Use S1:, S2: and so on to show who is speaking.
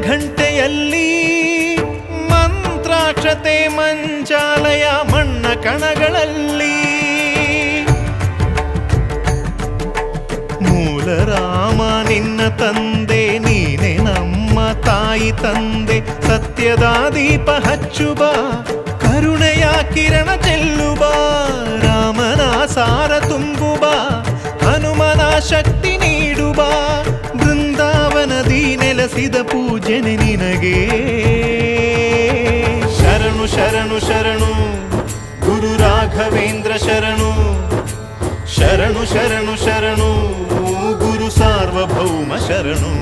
S1: ಘಂಟೆಯಲ್ಲಿ ಮಂತ್ರಾಕ್ಷತೆ ಮಂಚಾಲಯ ಮಣ್ಣ ಕಣಗಳಲ್ಲಿ ಮೂಲ ರಾಮ ನಿನ್ನ ತಂದೆ ನೀನೆ ನಮ್ಮ ತಾಯಿ ತಂದೆ ಸತ್ಯದ ದೀಪ ಹಚ್ಚುಬ ಕರುಣೆಯ ಕಿರಣ ಚೆಲ್ಲುಬ ರಾಮನ ಸಾರ ತುಂಬುಬ ಹನುಮನ ಶಕ್ತಿ ನೀಡುಬ ಬೃಂದಾವನದಿ ನೆಲೆಸಿದ ಪೂಜನೆ ನಿನಗೆ ಶರಣು ಶರಣು ಶರಣು ಗುರು ರಾಘವೇಂದ್ರ ಶರಣು ಶರಣು ಶರಣು ಶರಣು ಗುರು ಸಾರ್ವಭೌಮ ಶರಣು.